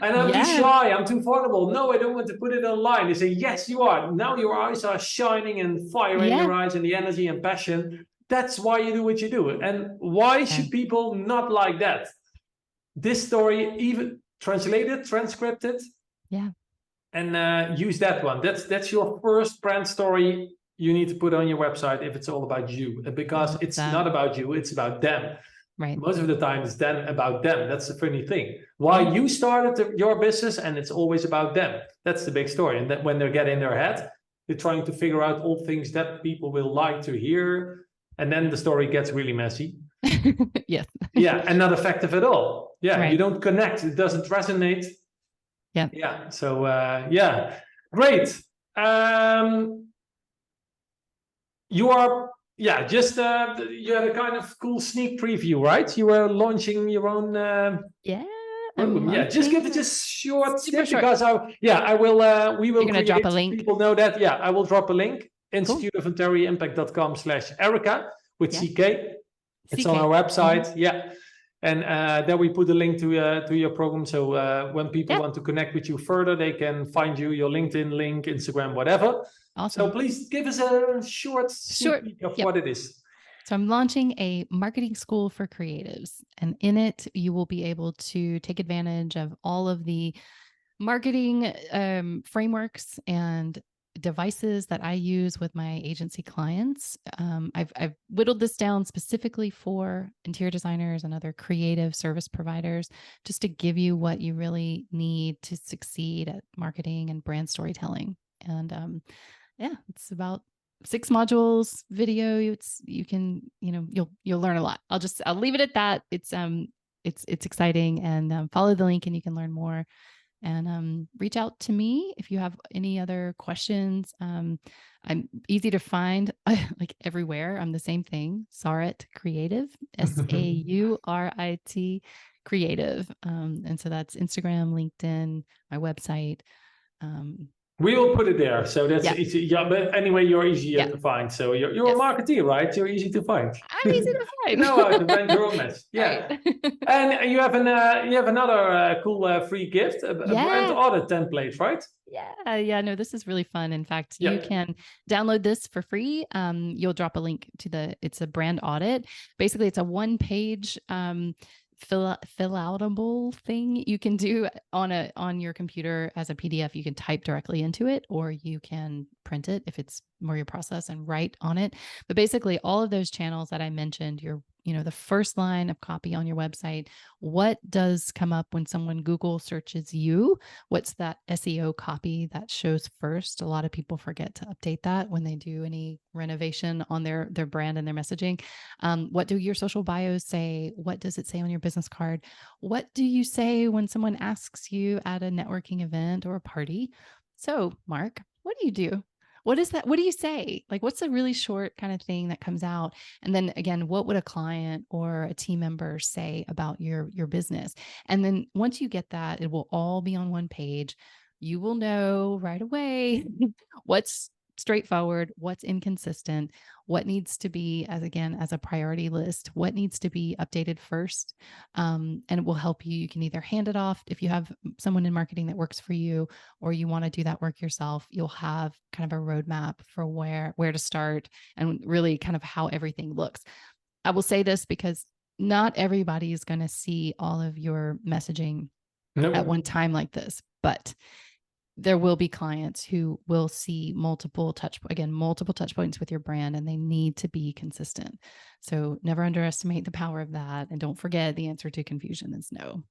S2: And I'm too shy, I'm too vulnerable. No, I don't want to put it online. They say, yes, you are. Now your eyes are shining and fire in your eyes and the energy and passion. That's why you do what you do. And why should people not like that? This story, even translated, transcripted, and use that one. That's your first brand story you need to put on your website if it's all about you, because it's not about you, it's about them. Right. Most of the time it's then about them. That's the funny thing. Why you started your business, and it's always about them. That's the big story. And that when they get in their head, they're trying to figure out all things that people will like to hear, and then the story gets really messy.
S1: Yes.
S2: Yeah, and not effective at all. Yeah, right. You don't connect. It doesn't resonate.
S1: Yeah.
S2: Yeah. So yeah, great. You are you had a kind of cool sneak preview, right? You were launching your own. Program. Yeah, just give it just short tip, because I will. We will. You're gonna drop a link. People know that. Yeah, I will drop a link. Instituteofinteriorimpact.com/Ericka with CK. It's on our website. Yeah. And then we put a link to your program. So when people want to connect with you further, they can find you, your LinkedIn link, Instagram, whatever. Awesome. So please give us a short peek of what it is.
S1: So I'm launching a marketing school for creatives. And in it, you will be able to take advantage of all of the marketing frameworks and devices that I use with my agency clients. I've whittled this down specifically for interior designers and other creative service providers, just to give you what you really need to succeed at marketing and brand storytelling. And it's about 6 modules video. You'll learn a lot. I'll leave it at that. It's exciting, and follow the link and you can learn more. And reach out to me if you have any other questions. I'm easy to find, like everywhere. I'm the same thing, Saurit Creative, SAURIT Creative. And so that's Instagram, LinkedIn, my website.
S2: We will put it there. So that's easy. Yeah, but anyway, you're easier to find. So you're a marketer, right? You're easy to find.
S1: I'm easy to find.
S2: No, how to find your own mess. Yeah. Right. And you have another cool free gift, a brand audit template, right?
S1: Yeah. No, this is really fun. In fact, you can download this for free. You'll drop a link to it's a brand audit. Basically, it's a 1-page fill outable thing you can do on your computer as a PDF. You can type directly into it, or you can print it if it's more your process and write on it. But basically all of those channels that I mentioned, your the first line of copy on your website. What does come up when someone Google searches you? What's that SEO copy that shows first? A lot of people forget to update that when they do any renovation on their brand and their messaging. What do your social bios say? What does it say on your business card? What do you say when someone asks you at a networking event or a party? So, Mark, what do you do? What is that? What do you say? Like, what's a really short kind of thing that comes out? And then again, what would a client or a team member say about your business? And then once you get that, it will all be on one page. You will know right away what's straightforward, what's inconsistent, what needs to be as a priority list, what needs to be updated first. And it will help you. You can either hand it off if you have someone in marketing that works for you, or you want to do that work yourself. You'll have kind of a roadmap for where to start and really kind of how everything looks. I will say this because not everybody is going to see all of your messaging at one time like this, but there will be clients who will see multiple touch points with your brand, and they need to be consistent. So never underestimate the power of that. And don't forget, the answer to confusion is no.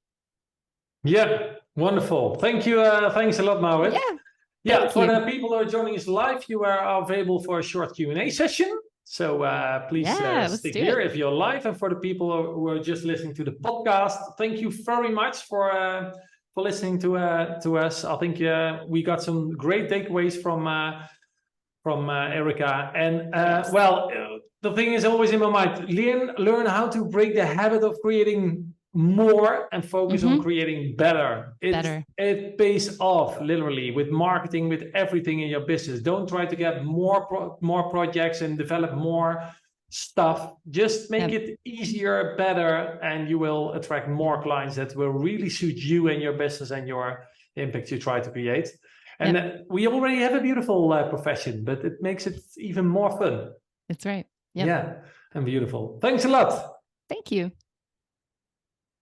S2: Yeah, wonderful. Thank you. Thanks a lot, Marit. Yeah, for the people who are joining us live, you are available for a short Q&A session. So please stick here if you're live. And for the people who are just listening to the podcast, thank you very much for listening to us. I think we got some great takeaways from Ericka. And the thing is always in my mind, learn how to break the habit of creating more and focus on creating better. It pays off literally with marketing, with everything in your business. Don't try to get more projects and develop more stuff. Just make it easier, better, and you will attract more clients that will really suit you and your business and your impact you try to create. And we already have a beautiful profession, but it makes it even more fun.
S1: That's right.
S2: Yeah, and beautiful. Thanks a lot.
S1: Thank you.